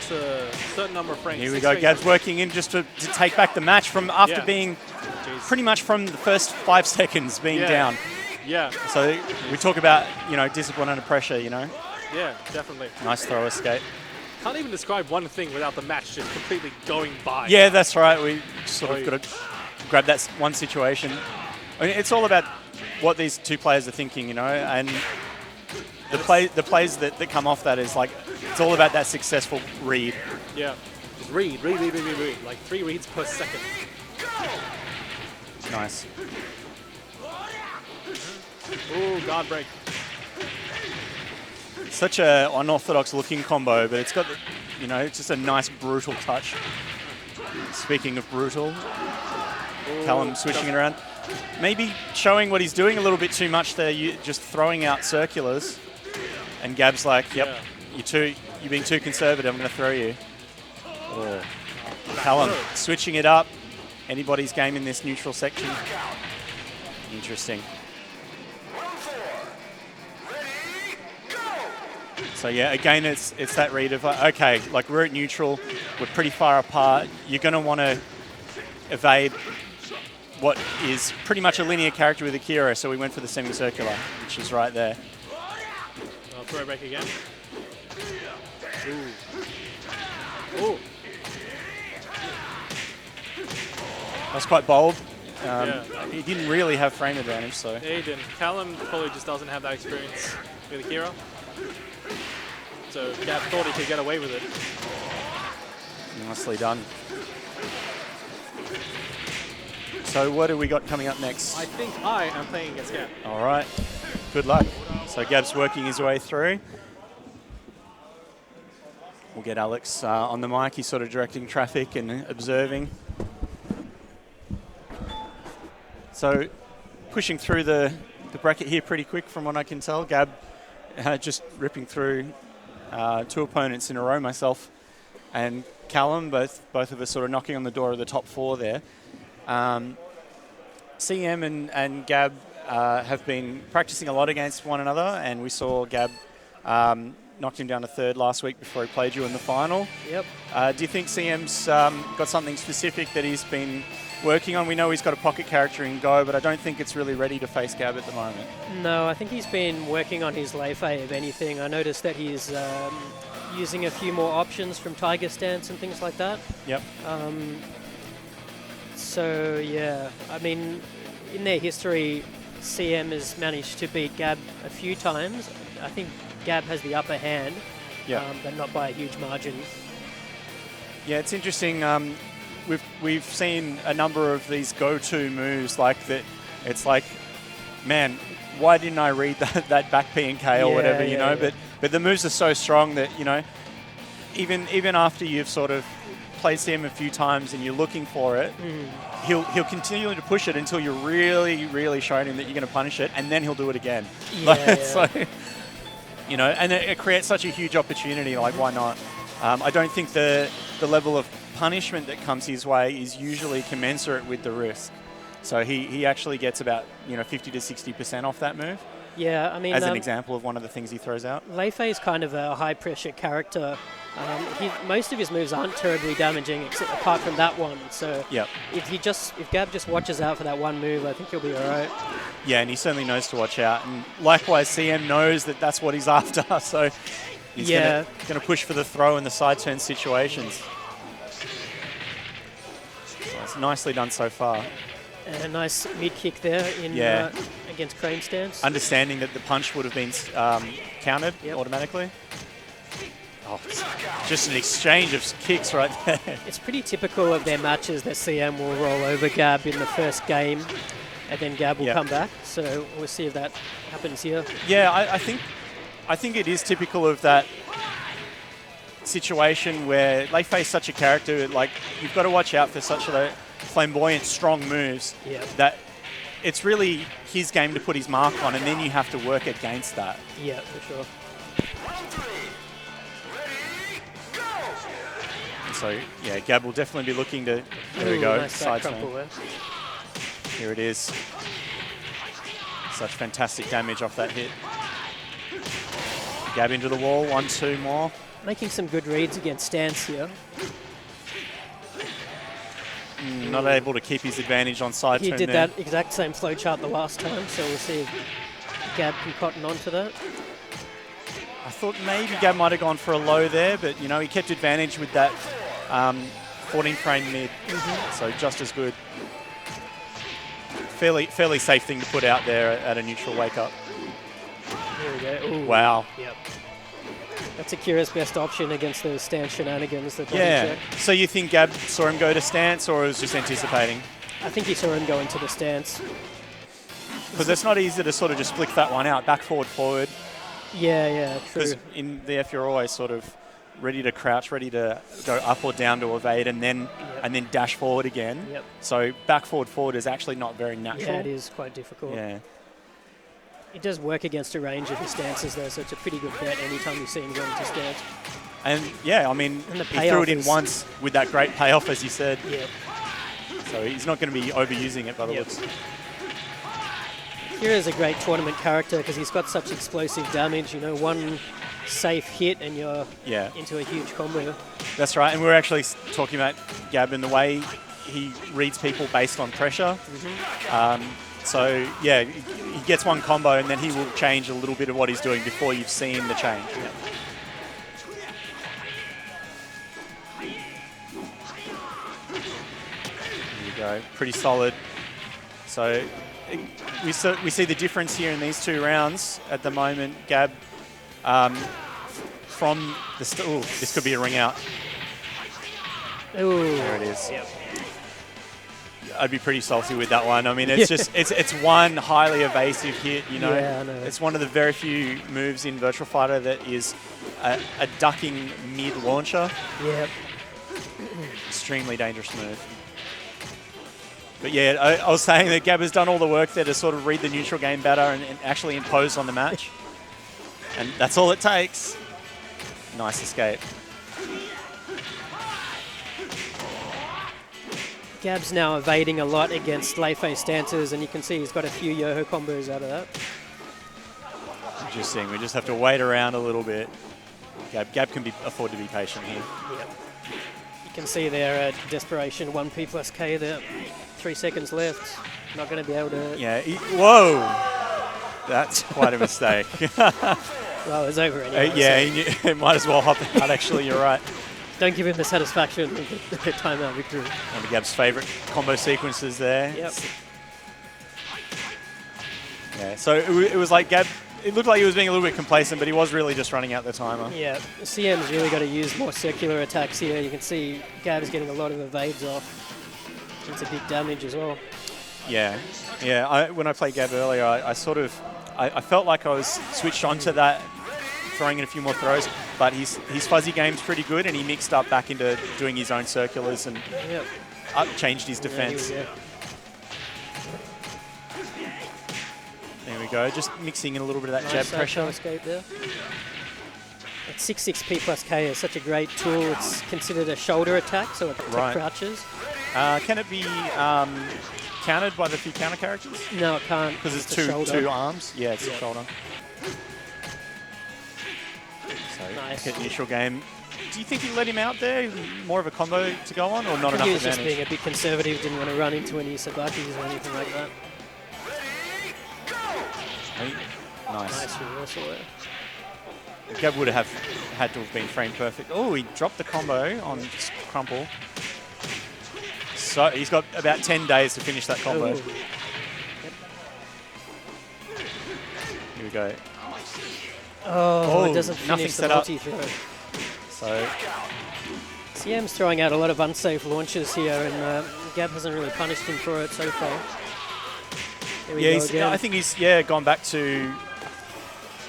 takes a certain number of frames. Here we go. Gab's working in just to take back the match from after being pretty much from the first 5 seconds being down. Yeah. So we talk about, you know, discipline under pressure, you know. Yeah, definitely. Nice throw escape. Can't even describe one thing without the match just completely going by. Yeah, that's right. We sort of got to grab that one situation. I mean, it's all about what these two players are thinking, you know, and the plays that come off that is like, it's all about that successful read. Yeah. Just read. Like 3 reads per second. Nice. Ooh, guard break. Such a unorthodox looking combo, but it's got, you know, it's just a nice brutal touch. Speaking of brutal, Callum switching it around. Maybe showing what he's doing a little bit too much there, just throwing out circulars. And Gab's like, yep, you're being too conservative, I'm going to throw you. Oh. Callum switching it up. Anybody's game in this neutral section. Interesting. So yeah, again, it's that read of, okay, like we're at neutral, we're pretty far apart. You're going to want to evade what is pretty much a linear character with Akira, so we went for the semicircular, which is right there. I'll throw it back again. Ooh. That was quite bold. He didn't really have frame advantage, so. Yeah, he didn't. Callum probably just doesn't have that experience with Akira. So Gab thought he could get away with it. Nicely done. So what do we got coming up next? I think I am playing against Gab. All right. Good luck. So Gab's working his way through. We'll get Alex on the mic. He's sort of directing traffic and observing. So pushing through the bracket here pretty quick from what I can tell. Gab just ripping through 2 opponents in a row, myself and Callum, both of us sort of knocking on the door of the top 4 there. CM and Gab have been practicing a lot against one another, and we saw Gab knocked him down to 3rd last week before he played you in the final. Yep. Do you think CM's got something specific that he's been working on? We know he's got a pocket character in Go, but I don't think it's really ready to face Gab at the moment. No, I think he's been working on his lay fei, if anything. I noticed that he's using a few more options from Tiger Stance and things like that. Yep. So, yeah, I mean, in their history, CM has managed to beat Gab a few times. I think Gab has the upper hand, but not by a huge margin. Yeah, it's interesting. We've seen a number of these go-to moves like that. It's like, man, why didn't I read that back P&K or whatever, you know? But the moves are so strong that, you know, even after you've sort of played CM a few times and you're looking for it, he'll continue to push it until you're really, really showing him that you're going to punish it, and then he'll do it again. So, you know, and it creates such a huge opportunity. Like, why not? I don't think the level of punishment that comes his way is usually commensurate with the risk. So he actually gets about, you know, 50 to 60% off that move. Yeah, I mean, as an example of one of the things he throws out. Lei Fei is kind of a high pressure character. Most of his moves aren't terribly damaging, except apart from that one. So if Gab just watches out for that one move, I think he'll be all right. Yeah, and he certainly knows to watch out. And likewise, CM knows that that's what he's after. So he's going to push for the throw in the side turn situations. So it's nicely done so far. And a nice mid kick there in against crane stance. Understanding that the punch would have been countered automatically. Oh, just an exchange of kicks right there. It's pretty typical of their matches that CM will roll over Gab in the first game, and then Gab will come back. So we'll see if that happens here. Yeah, I think it is typical of that situation where Lei Fei is such a character. Like, you've got to watch out for such a flamboyant, strong moves that it's really his game to put his mark on, and then you have to work against that. Yeah, for sure. So, yeah, Gab will definitely be looking to... There we go. Nice side crumple. Here it is. Such fantastic damage off that hit. Gab into the wall, 1-2 more. Making some good reads against stance here. Not able to keep his advantage on side He turn did there. that exact same flowchart the last time, so we'll see if Gab can cotton onto that. I thought maybe Gab might have gone for a low there, but you know, he kept advantage with that 14 frame mid, so just as good. Fairly safe thing to put out there at a neutral wake up. Here we go. Ooh. Wow. Yep. That's Akira's best option against those stance shenanigans. That Yeah. So you think Gab saw him go to stance, or was just anticipating? I think he saw him go into the stance. Because it's not easy to sort of just flick that one out, back, forward. Yeah, true. Because in the F, you're always sort of ready to crouch, ready to go up or down to evade, and then dash forward again. Yep. So back, forward is actually not very natural. Yeah, it is quite difficult. Yeah. It does work against a range of his stances though, so it's a pretty good bet anytime you see him go into stance. And yeah, I mean, And the he threw it in payoff is- once with that great payoff, as you said. Yep. So he's not going to be overusing it by the looks. Akira's a great tournament character because he's got such explosive damage. You know, one safe hit and you're into a huge combo. That's right. And we're actually talking about Gab and the way he reads people based on pressure. So yeah, he gets one combo and then he will change a little bit of what he's doing before you've seen the change. Here we go. Pretty solid. So we see the difference here in these two rounds at the moment. Gab from the ooh, this could be a ring out. Ooh. There it is. Yep. I'd be pretty salty with that one. I mean, it's just it's one highly evasive hit. You know, Yeah, I know. It's one of the very few moves in Virtua Fighter that is a ducking mid launcher. Yep. Extremely dangerous move. But yeah, I was saying that Gab has done all the work there to sort of read the neutral game better and actually impose on the match. And that's all it takes. Nice escape. Gab's now evading a lot against late phase stances, and you can see he's got a few Yoho combos out of that. Interesting. We just have to wait around a little bit. Gab can afford to be patient here. Yep. You can see there at Desperation 1P plus K there. 3 seconds left. Not going to be able to... Yeah. Whoa! That's quite a mistake. Well, it's over anyway. He might as well hop out, actually. You're right. Don't give him the satisfaction of the timeout victory. One of Gab's favourite combo sequences there. Yep. Yeah, so it was like Gab, it looked like he was being a little bit complacent, but he was really just running out the timer. Yeah, CM's really got to use more circular attacks here. You can see Gab's getting a lot of evades off. It's a big damage as well. Yeah. When I played Gab earlier, I felt like I was switched onto that, throwing in a few more throws, but his fuzzy game's pretty good, and he mixed up back into doing his own circulars and changed his defense. Yeah, there we go, just mixing in a little bit of that nice jab pressure. Escape there. That 6-6P plus K is such a great tool. It's considered a shoulder attack, so it crouches. Can it be countered by the few counter characters? No, it can't. Because it's two arms? Yeah, it's a shoulder. So, nice. Look at initial game. Do you think he let him out there? More of a combo to go on, or not enough he was advantage? just being a bit conservative, didn't want to run into any Sabakis or anything like that. Nice. Nice reversal there. Gab would have had to have been frame perfect. Oh, he dropped the combo on Crumple. So he's got about 10 days to finish that combo. Ooh. Here we go. Oh, it doesn't nothing finish the set up. multi-throw. So CM's throwing out a lot of unsafe launches here, and Gab hasn't really punished him for it so far. There we go again. I think he's gone back to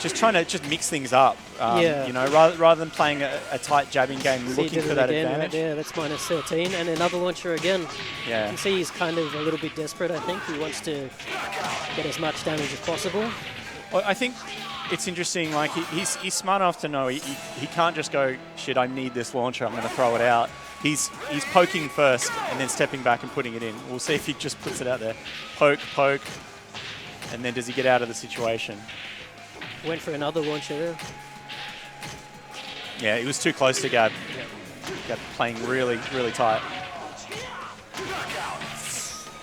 just trying to mix things up. You know, rather than playing a tight jabbing game, looking for that advantage. Yeah, that's minus 13, and another launcher again. Yeah. You can see he's kind of a little bit desperate. I think he wants to get as much damage as possible. Well, I think it's interesting. Like he's smart enough to know he can't just go, shit, I need this launcher, I'm going to throw it out. He's poking first and then stepping back and putting it in. We'll see if he just puts it out there. Poke, and then does he get out of the situation? Went for another launcher there. Yeah, he was too close to Gab. Gab playing really, really tight.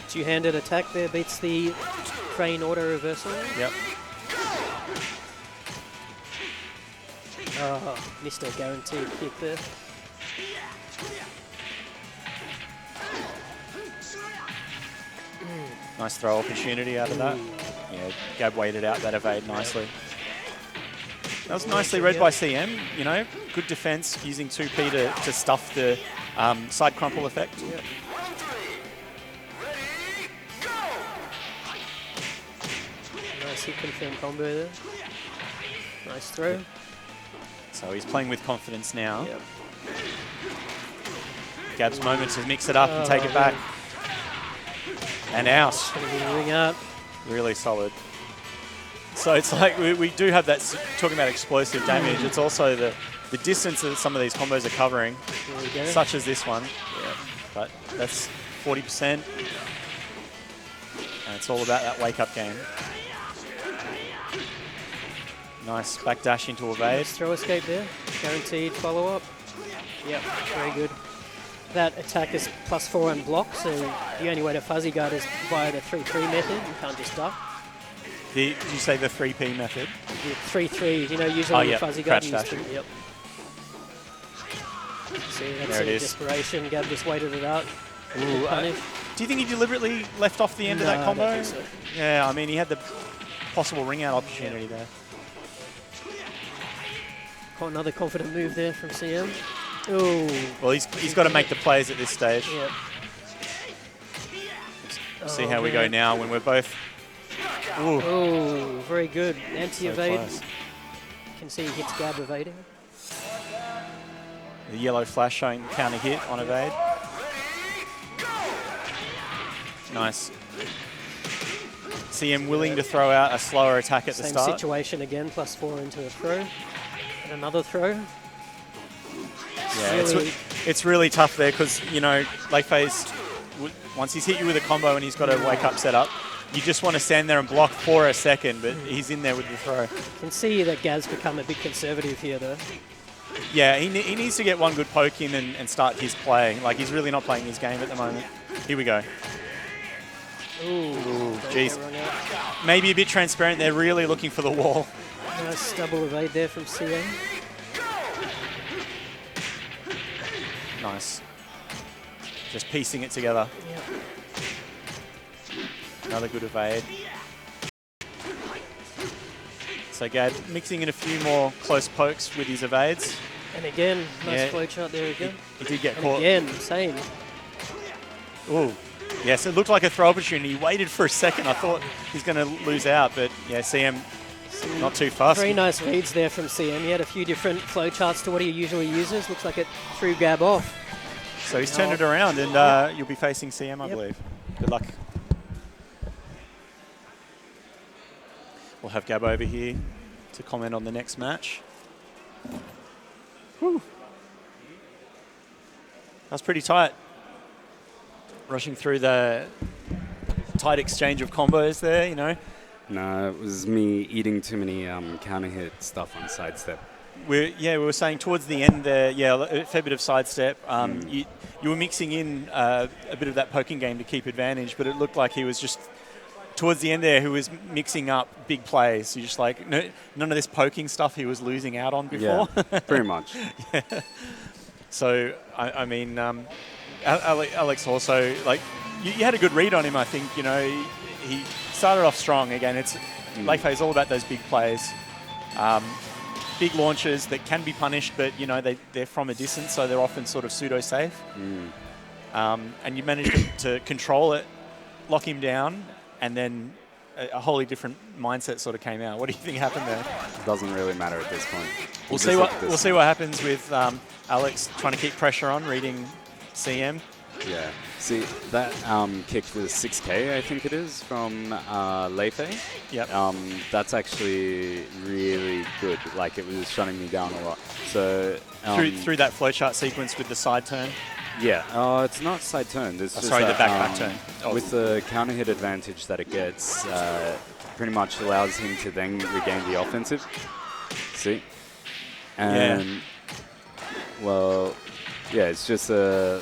Two-handed attack there beats the crane auto reversal. Yep. Oh, missed a guaranteed kick there. Nice throw opportunity out of that. Yeah, Gab waited out that evade nicely. That was nicely read by CM, you know. Good defense using 2P to stuff the side crumple effect. Yep. Nice hit confirm combo there. Nice throw. Yep. So he's playing with confidence now. Yep. Gab's moment to mix it up and take it back. And out. Ring out. Really solid. So it's like we do have that, talking about explosive damage, it's also the distance that some of these combos are covering, such as this one. Yeah. But that's 40%. And it's all about that wake-up game. Nice backdash into evade. Nice throw escape there. Guaranteed follow-up. Yep, very good. That attack is +4 and block, so the only way to fuzzy guard is via the 3-3 method. You can't just duck. Did you say the 3P method? The 3-3, you know, usually yep. fuzzy guard. Crouch dash. Yep. See, that's there it is. Desperation. Gab just waited it out. Ooh, do you think he deliberately left off the end of that combo? I don't think so. Yeah, I mean, he had the possible ring out opportunity there. Got another confident move there from CM. Ooh. Well, he's got to make the plays at this stage. Yep. See how we go now when we're both... Ooh. Oh, very good. Anti-evade. So you can see he hits Gab evading. The yellow flash showing counter hit on evade. Nice. CM willing to throw out a slower attack at the start. Same situation again, +4 into a throw. And another throw. Yeah, really it's really tough there because, you know, late phase, once he's hit you with a combo and he's got a wake-up setup, you just want to stand there and block for a second, but he's in there with the throw. You can see that Gab's become a bit conservative here, though. Yeah, he needs to get one good poke in and start his play. Like, he's really not playing his game at the moment. Here we go. Ooh, jeez. Maybe a bit transparent. They're really looking for the wall. Nice double evade there from CM. Nice. Just piecing it together. Yep. Another good evade. So Gab mixing in a few more close pokes with his evades. And again, nice flowchart there again. He did get and caught. Again, same. Ooh. Yes, it looked like a throw opportunity. He waited for a second. I thought he's going to lose out, but yeah, CM not too fast. Very nice reads there from CM. He had a few different flowcharts to what he usually uses. Looks like it threw Gab off. So he's turned it around, and you'll be facing CM, I believe. Good luck. We'll have Gab over here to comment on the next match. Whew. That's pretty tight. Rushing through the tight exchange of combos there, you know. No, it was me eating too many counter hit stuff on sidestep. We were saying towards the end there, a fair bit of sidestep. You were mixing in a bit of that poking game to keep advantage, but it looked like he was just towards the end there who was mixing up big plays. You just like none of this poking stuff he was losing out on before. Yeah, pretty much. Yeah. So I mean, Alex also like you had a good read on him. I think he started off strong again. It's late phase all about those big plays. Big launches that can be punished, but they're from a distance, so they're often sort of pseudo-safe. And you managed to control it, lock him down, and then a wholly different mindset sort of came out. What do you think happened there? It doesn't really matter at this point. We'll see what happens with Alex trying to keep pressure on, reading CM. Yeah. See, that kick was 6K, I think it is, from Leife. Yep. That's actually really good. Like, it was shutting me down a lot. So through that flowchart sequence with the side turn? Yeah. It's not side turn. The back turn. With the counter hit advantage that it gets, pretty much allows him to then regain the offensive. See? And well, yeah, it's just a